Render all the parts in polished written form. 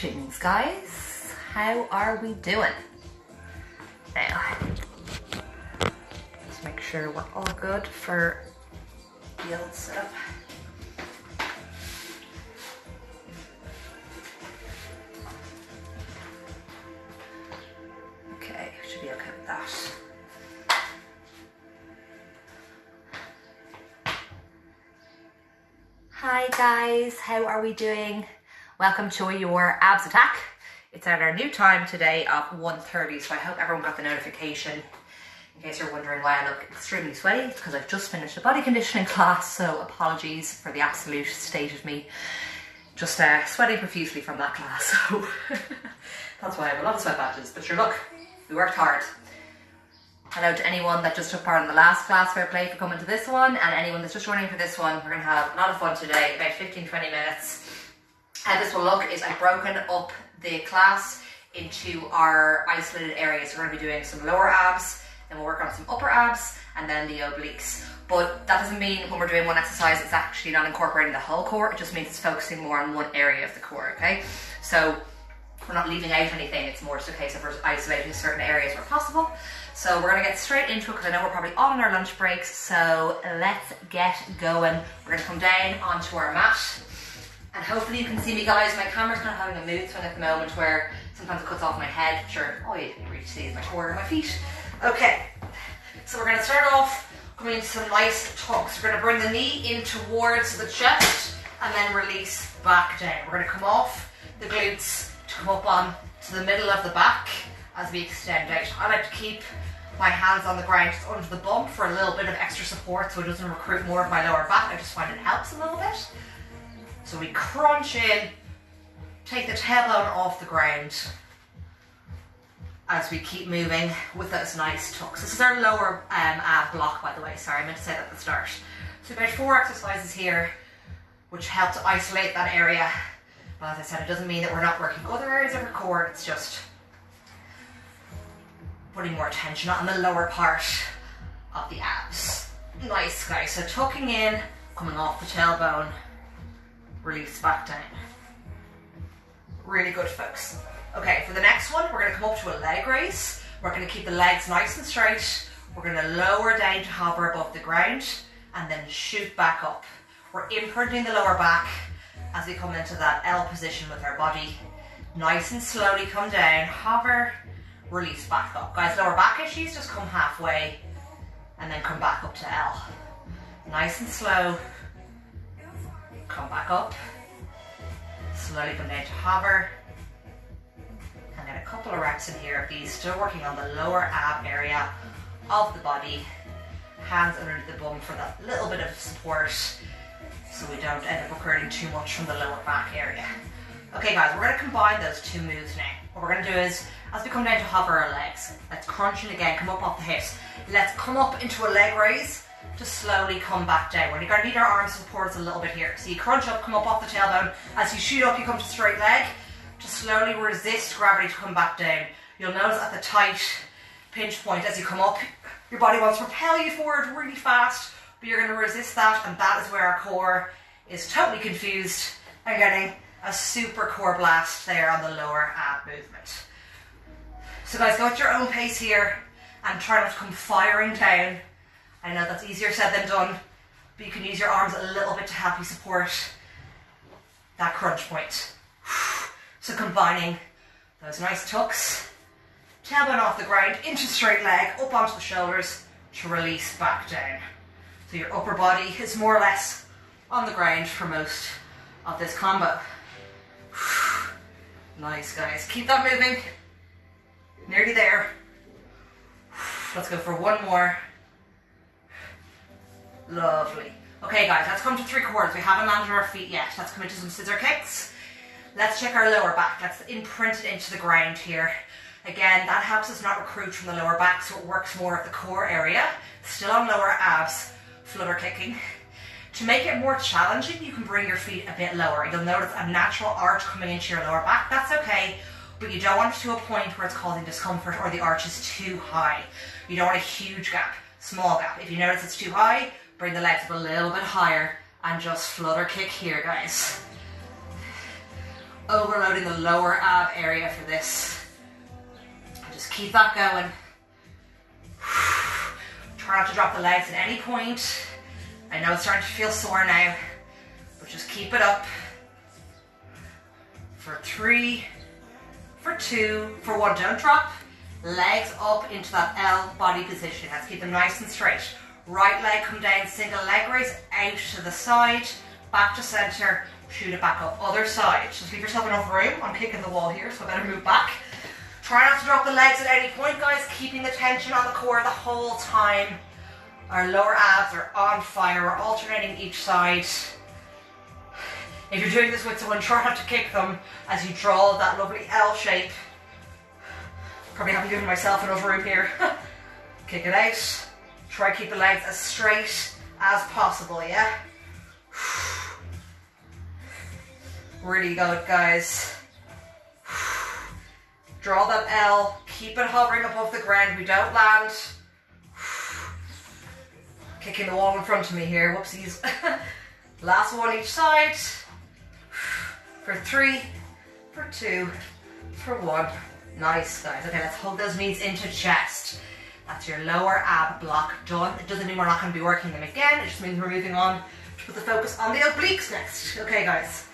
Greetings guys, how are we doing? Now, let's make sure we're all good for the old setup. Okay, should be okay with that. Hi guys, how are we doing? Welcome to your abs attack. It's at our new time today of 1:30, so I hope everyone got the notification. In case you're wondering why I look extremely sweaty, it's because I've just finished a body conditioning class, so apologies for the absolute state of me. Just sweating profusely from that class, so that's why I have a lot of sweat patches. But sure, look, we worked hard. Hello to anyone that just took part in the last class, fair play for coming to this one, and anyone that's just joining for this one. We're going to have a lot of fun today, about 15-20 minutes. How this will look is I've broken up the class into our isolated areas. We're going to be doing some lower abs, then we'll work on some upper abs, and then the obliques. But that doesn't mean when we're doing one exercise it's actually not incorporating the whole core, it just means it's focusing more on one area of the core, okay? So we're not leaving out anything, it's more just a case of we're isolating certain areas where possible. So we're going to get straight into it because I know we're probably all on our lunch breaks, so let's get going. We're going to come down onto our mat. And hopefully you can see me guys, my camera's kind of having a mood swing at the moment where sometimes it cuts off my head. Sure, all you can really see is my core and my feet. Okay, so we're going to start off coming into some nice tucks. We're going to bring the knee in towards the chest and then release back down. We're going to come off the glutes to come up on to the middle of the back as we extend out. I like to keep my hands on the ground just under the bum for a little bit of extra support so it doesn't recruit more of my lower back. I just find it helps a little bit. So we crunch in, take the tailbone off the ground as we keep moving with those nice tucks. This is our lower ab block, by the way. Sorry, I meant to say that at the start. So about 4 exercises here which help to isolate that area. But as I said, it doesn't mean that we're not working other areas of our core, it's just putting more tension on the lower part of the abs. Nice guys, so tucking in, coming off the tailbone, release back down. Really good folks. Okay, for the next one, we're going to come up to a leg raise. We're going to keep the legs nice and straight. We're going to lower down to hover above the ground and then shoot back up. We're imprinting the lower back as we come into that L position with our body. Nice and slowly come down, hover, release back up. Guys, lower back issues, just come halfway and then come back up to L. Nice and slow. Come back up, slowly come down to hover, and then a couple of reps in here of these, still working on the lower ab area of the body, hands underneath the bum for that little bit of support so we don't end up recruiting too much from the lower back area. Okay guys, we're going to combine those two moves now. What we're going to do is, as we come down to hover our legs, let's crunch in again, come up off the hips, let's come up into a leg raise, to slowly come back down. We're going to need our arms to support us a little bit here. So you crunch up, come up off the tailbone. As you shoot up, you come to straight leg. To slowly resist gravity to come back down. You'll notice at the tight pinch point as you come up, your body wants to propel you forward really fast, but you're going to resist that, and that is where our core is totally confused and getting a super core blast there on the lower ab movement. So guys, go at your own pace here and try not to come firing down. I know that's easier said than done, but you can use your arms a little bit to help you support that crunch point. So combining those nice tucks, tailbone off the ground, into straight leg, up onto the shoulders to release back down. So your upper body is more or less on the ground for most of this combo. Nice guys, keep that moving. Nearly there. Let's go for one more. Lovely. Okay guys, let's come to 3/4. We haven't landed on our feet yet. Let's come into some scissor kicks. Let's check our lower back. Let's imprint it into the ground here. Again, that helps us not recruit from the lower back, so it works more of the core area. Still on lower abs, flutter kicking. To make it more challenging, you can bring your feet a bit lower. You'll notice a natural arch coming into your lower back. That's okay, but you don't want it to a point where it's causing discomfort or the arch is too high. You don't want a huge gap, small gap. If you notice it's too high, bring the legs up a little bit higher and just flutter kick here, guys. overloading the lower ab area for this. Just keep that going. Try not to drop the legs at any point. I know it's starting to feel sore now, but just keep it up. For 3, for 2, for 1, don't drop. Legs up into that L body position. Let's keep them nice and straight. Right leg come down, single leg raise, out to the side, back to center, shoot it back up. Other side. Just leave yourself enough room. I'm kicking the wall here, so I better move back. Try not to drop the legs at any point, guys. Keeping the tension on the core the whole time. Our lower abs are on fire. We're alternating each side. If you're doing this with someone, try not to kick them as you draw that lovely L shape. Probably haven't given myself enough room here. Kick it out. Try to keep the legs as straight as possible, yeah? Really good, guys. Draw that L. Keep it hovering above the ground. We don't land. Kicking the wall in front of me here. Whoopsies. Last one each side. For 3, for 2, for 1. Nice, guys. Okay, let's hold those knees into chest. That's your lower ab block done. It doesn't mean we're not going to be working them again. It just means we're moving on to put the focus on the obliques next. Okay, guys.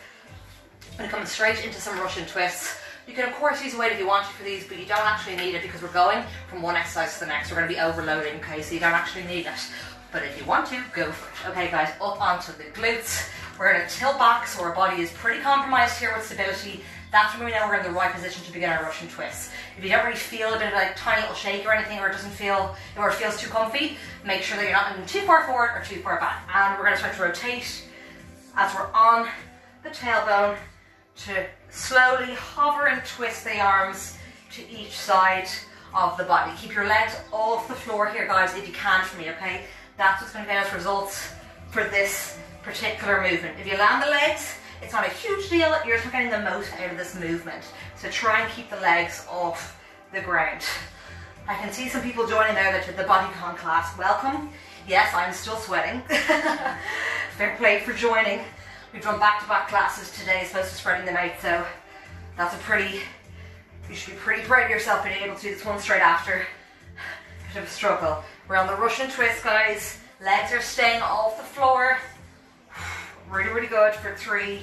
I'm going to come straight into some Russian twists. You can, of course, use a weight if you want to for these, but you don't actually need it because we're going from one exercise to the next. We're going to be overloading, okay? So you don't actually need it. But if you want to, go for it. Okay, guys, up onto the glutes. We're going to tilt back so our body is pretty compromised here with stability. That's when we know we're in the right position to begin our Russian twists. If you don't really feel a bit of a tiny little shake or anything, or it doesn't feel, or it feels too comfy, make sure that you're not moving too far forward or too far back. And we're going to start to rotate as we're on the tailbone to slowly hover and twist the arms to each side of the body. Keep your legs off the floor here, guys, if you can for me, okay? That's what's going to get us results for this particular movement. If you land the legs, it's not a huge deal. You're just getting the most out of this movement. So try and keep the legs off the ground. I can see some people joining there that did the bodycon class. Welcome. Yes, I'm still sweating. Fair play for joining. We've done back-to-back classes today as opposed to spreading them out. So that's you should be pretty proud of yourself being able to do this one straight after. Bit of a struggle. We're on the Russian twist, guys. Legs are staying off the floor. Really, really good for 3,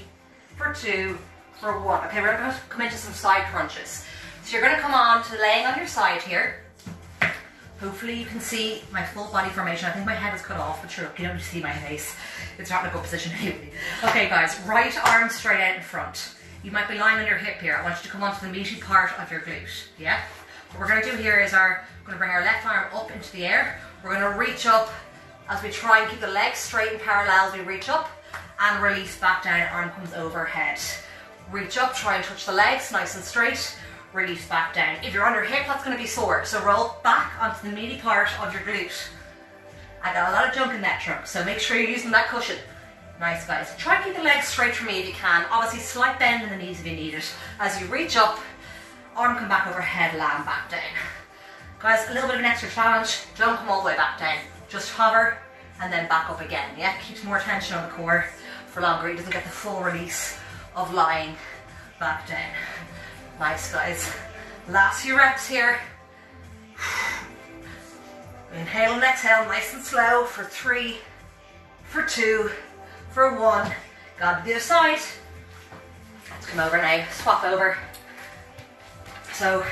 for 2, for 1. Okay, we're going to come into some side crunches. So you're going to come on to laying on your side here. Hopefully you can see my full body formation. I think my head is cut off, but sure, you don't see my face. It's not in a good position anyway. Okay, guys, right arm straight out in front. You might be lying on your hip here. I want you to come onto the meaty part of your glute. Yeah? What we're going to do here is we're going to bring our left arm up into the air. We're going to reach up as we try and keep the legs straight and parallel as we reach up. And release back down, arm comes overhead. Reach up, try and touch the legs, nice and straight. Release back down. If you're on your hip, that's going to be sore. So roll back onto the meaty part of your glute. I got a lot of junk in that trunk, so make sure you're using that cushion. Nice, guys. Try and keep the legs straight for me if you can. Obviously, slight bend in the knees if you need it. As you reach up, arm come back overhead, land back down. Guys, a little bit of an extra challenge. Don't come all the way back down. Just hover and then back up again. Yeah, keeps more tension on the core for longer. He doesn't get the full release of lying back down. Nice, guys. Last few reps here. Inhale and exhale, nice and slow for 3, for 2, for 1. Got to the other side. Let's come over now, swap over. So,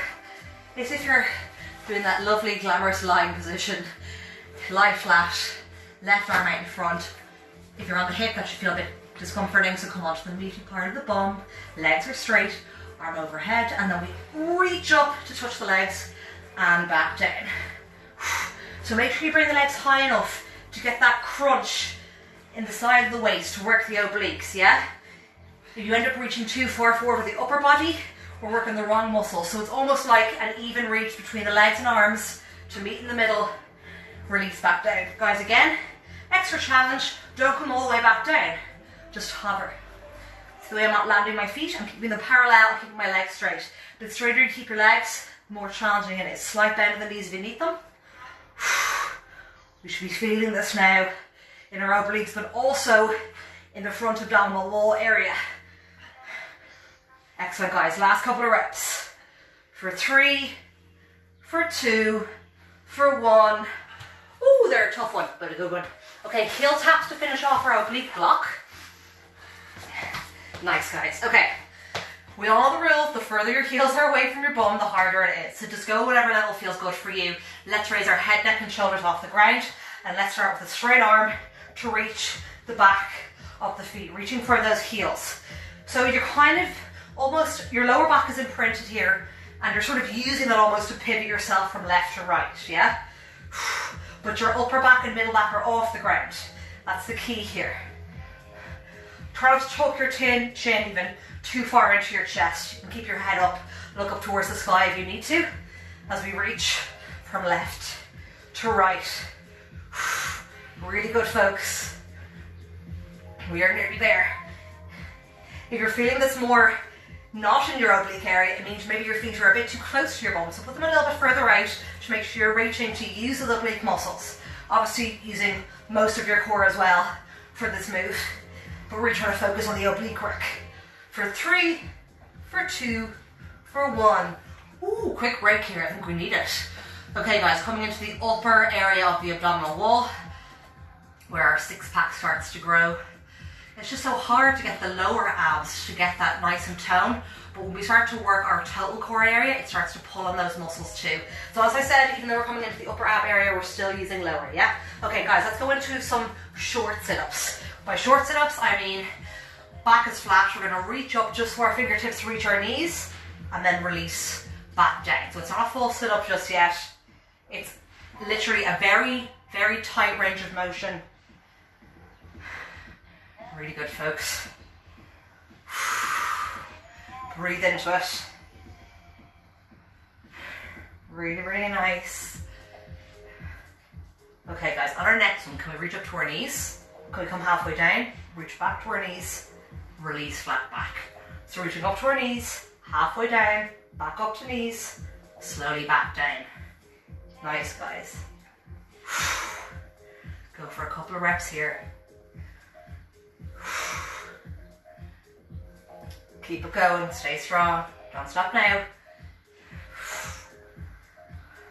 as if you're doing that lovely glamorous lying position, lie flat, left arm out in front. If you're on the hip, that should feel a bit discomforting, so come onto the meaty part of the bum. Legs are straight, arm overhead, and then we reach up to touch the legs and back down. So make sure you bring the legs high enough to get that crunch in the side of the waist to work the obliques, yeah? If you end up reaching too far forward with the upper body, we're working the wrong muscle. So it's almost like an even reach between the legs and arms to meet in the middle, release back down. Guys, again, extra challenge, don't come all the way back down, just hover. It's the way I'm not landing my feet, I'm keeping them parallel, I'm keeping my legs straight. The straighter you keep your legs, the more challenging it is. Slight bend in the knees if you need them. We should be feeling this now in our obliques, but also in the front abdominal wall area. Excellent, guys. Last couple of reps. For 3, for 2, for 1. Ooh, they're a tough one, but a good one. Okay, heel taps to finish off our oblique block. Nice, guys. Okay, we all know the rules. The further your heels are away from your bum, the harder it is. So just go whatever level feels good for you. Let's raise our head, neck and shoulders off the ground. And let's start with a straight arm to reach the back of the feet, reaching for those heels. So you're kind of almost, your lower back is imprinted here, and you're sort of using that almost to pivot yourself from left to right, yeah? But your upper back and middle back are off the ground. That's the key here. Try not to tuck your chin even too far into your chest. You can keep your head up, look up towards the sky if you need to, as we reach from left to right. Really good, folks. We are nearly there. If you're feeling this more not in your oblique area, it means maybe your feet are a bit too close to your bum, so put them a little bit further out to make sure you're reaching to use the oblique muscles. Obviously using most of your core as well for this move, but we're trying to focus on the oblique work. For 3, for 2, for 1. Ooh, quick break here, I think we need it. Okay guys, coming into the upper area of the abdominal wall, where our six pack starts to grow. It's just so hard to get the lower abs to get that nice and toned, but when we start to work our total core area, it starts to pull on those muscles too. So as I said, even though we're coming into the upper ab area, we're still using lower, yeah? Okay guys, let's go into some short sit-ups. By short sit-ups, I mean back is flat, we're gonna reach up just so our fingertips reach our knees, and then release back down. So it's not a full sit-up just yet. It's literally a very, very tight range of motion. Really good, folks. Breathe into it. Really, really nice. Okay guys, on our next one, can we reach up to our knees? Can we come halfway down, reach back to our knees, release flat back. So reaching up to our knees, halfway down, back up to knees, slowly back down. Nice, guys. Go for a couple of reps here. Keep it going, stay strong, don't stop now.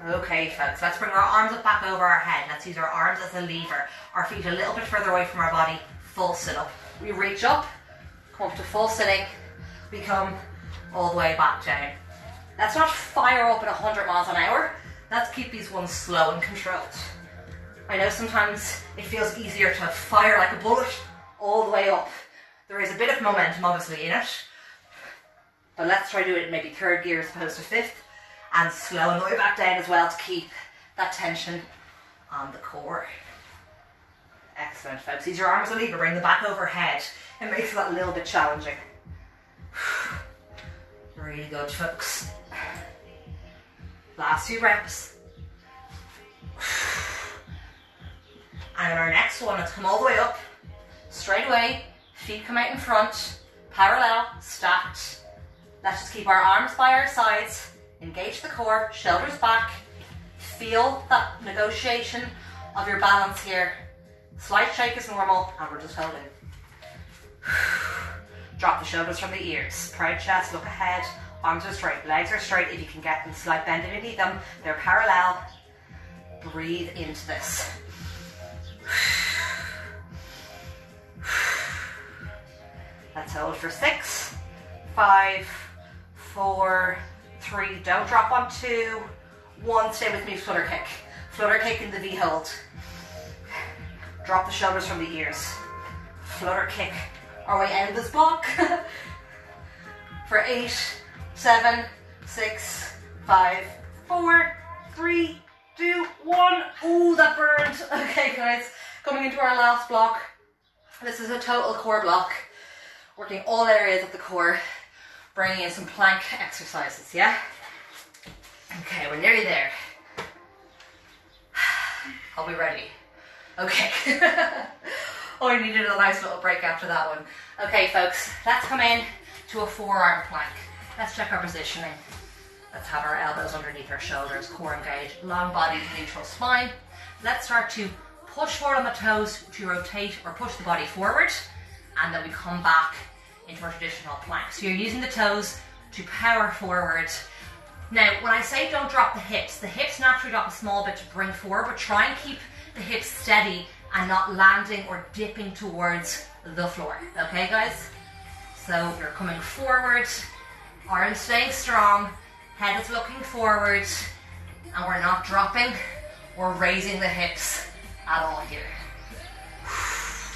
Okay folks, let's bring our arms up back over our head. Let's use our arms as a lever. Our feet a little bit further away from our body, full sit up. We reach up, come up to full sitting, we come all the way back down. Let's not fire up at 100 miles an hour. Let's keep these ones slow and controlled. I know sometimes it feels easier to fire like a bullet all the way up. There is a bit of momentum obviously in it, but let's try to do it in maybe third gear as opposed to fifth, and slowing the way back down as well to keep that tension on the core. Excellent, folks. Use your arms as a lever, bring the back overhead. It makes that a little bit challenging. Really good, folks. Last few reps. And in our next one, let's come all the way up, straight away, feet come out in front, parallel, stacked. Let's just keep our arms by our sides, engage the core, shoulders back, feel that negotiation of your balance here. Slight shake is normal, and we're just holding. Drop the shoulders from the ears, proud chest, look ahead, arms are straight, legs are straight if you can get them, slight bend if you need them, they're parallel. Breathe into this. Let's hold for 6, 5, 4, 3, don't drop on 2, 1, stay with me, flutter kick. Flutter kick in the V hold. Drop the shoulders from the ears. Flutter kick our way out of this block. For 8, 7, 6, 5, 4, 3, 2, 1. Ooh, that burned. Okay guys, coming into our last block. This is a total core block. Working all areas of the core. Bringing in some plank exercises, yeah? Okay, we're nearly there. I'll be ready. Okay. Oh, I needed a nice little break after that one. Okay folks, let's come in to a forearm plank. Let's check our positioning. Let's have our elbows underneath our shoulders, core engaged, long body, neutral spine. Let's start to push forward on the toes to rotate or push the body forward, and then we come back into our traditional plank. So you're using the toes to power forward. Now, when I say don't drop the hips naturally drop a small bit to bring forward, but try and keep the hips steady and not landing or dipping towards the floor. Okay, guys? So you're coming forward, arms staying strong, head is looking forward, and we're not dropping or raising the hips at all here.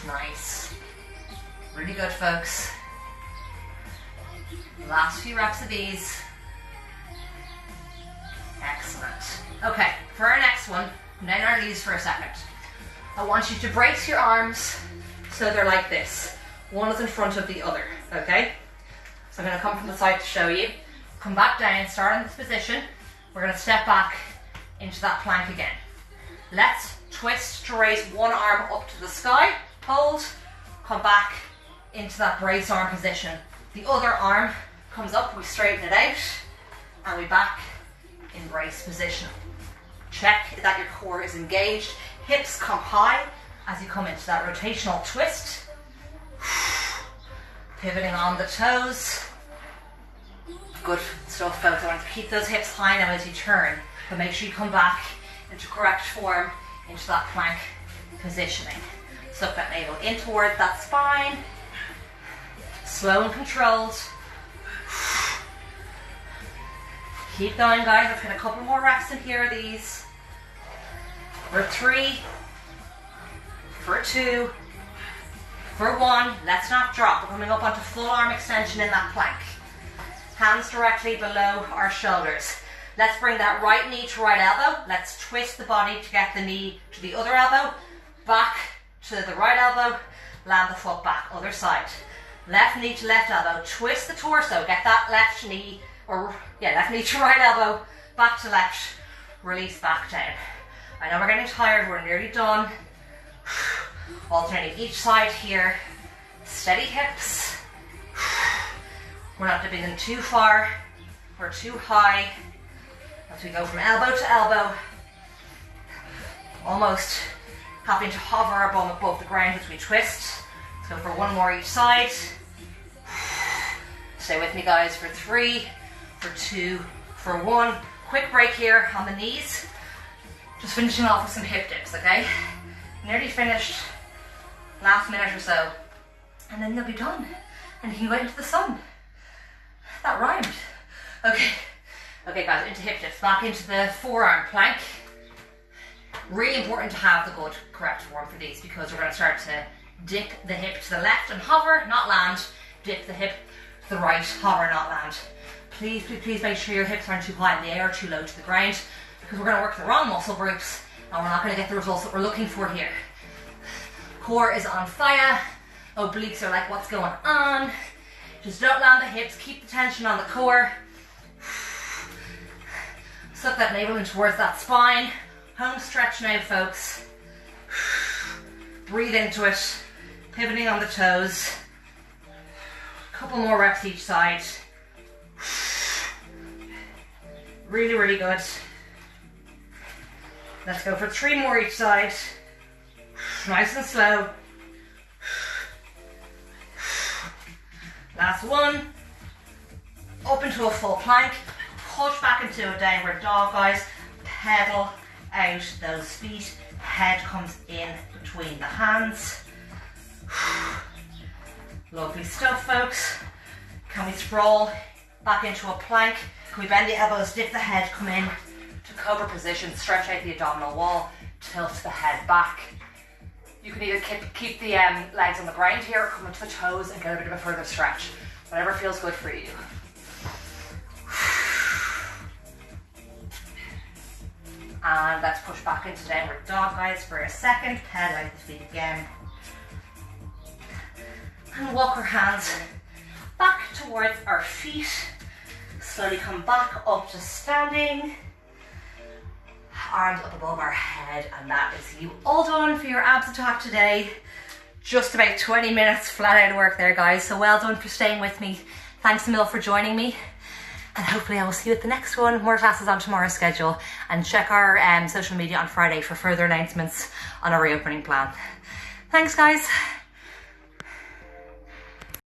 Nice. Really good, folks. Last few reps of these. Excellent. Okay, for our next one, come down our knees for a second. I want you to brace your arms so they're like this. One is in front of the other, okay? So I'm going to come from the side to show you. Come back down, start in this position. We're going to step back into that plank again. Let's twist to raise one arm up to the sky. Hold, come back into that braced arm position. The other arm comes up, we straighten it out, and we back in brace position. Check that your core is engaged. Hips come high as you come into that rotational twist. Pivoting on the toes. Good stuff, folks. I want to keep those hips high now as you turn, but make sure you come back into correct form, into that plank positioning. Suck that navel in towards that spine. Slow and controlled. Keep going, guys. Let's get a couple more reps in here of these. For 3, for 2, for 1. Let's not drop. We're coming up onto full arm extension in that plank. Hands directly below our shoulders. Let's bring that right knee to right elbow. Let's twist the body to get the knee to the other elbow. Back to the right elbow. Land the foot back, other side. Left knee to left elbow. Twist the torso. Get that left knee, left knee to right elbow. Back to left. Release back down. I know we're getting tired. We're nearly done. Alternating each side here. Steady hips. We're not dipping them too far or too high as we go from elbow to elbow, almost having to hover our bum above the ground as we twist. Let's go for one more each side. Stay with me, guys, for 3, for 2, for 1. Quick break here on the knees. Just finishing off with some hip dips, okay? Nearly finished, last minute or so, and then you'll be done, and you can go out into the sun. That rhymed. Okay guys, into hip dips, back into the forearm plank. Really important to have the good correct form for these, because we're going to start to dip the hip to the left and hover, not land. Dip the hip to the right, hover, not land. Please make sure your hips aren't too high in the air or too low to the ground, because we're going to work the wrong muscle groups and we're not going to get the results that we're looking for here. Core is on fire. Obliques are like, what's going on? Just don't land the hips, keep the tension on the core. Suck that navel in towards that spine. Home stretch now, folks. Breathe into it, pivoting on the toes. Couple more reps each side. Really, really good. Let's go for 3 more each side. Nice and slow. Last one. Up into a full plank. Push back into a downward dog, guys. Pedal out those feet. Head comes in between the hands. Lovely stuff, folks. Can we sprawl back into a plank? Can we bend the elbows, dip the head, come in to cobra position, stretch out the abdominal wall, tilt the head back. You can either keep the legs on the ground here, or come into the toes and get a bit of a further stretch. Whatever feels good for you. And let's push back into downward dog, guys, for a second. Pedal out the feet again. And walk our hands back towards our feet. Slowly come back up to standing. Arms up above our head, and that is you all done for your abs attack today. Just about 20 minutes flat out work there, guys, so well done for staying with me. Thanks a mil for joining me, and hopefully I will see you at the next one. More classes on tomorrow's schedule, and check our social media on Friday for further announcements on our reopening plan. Thanks, guys.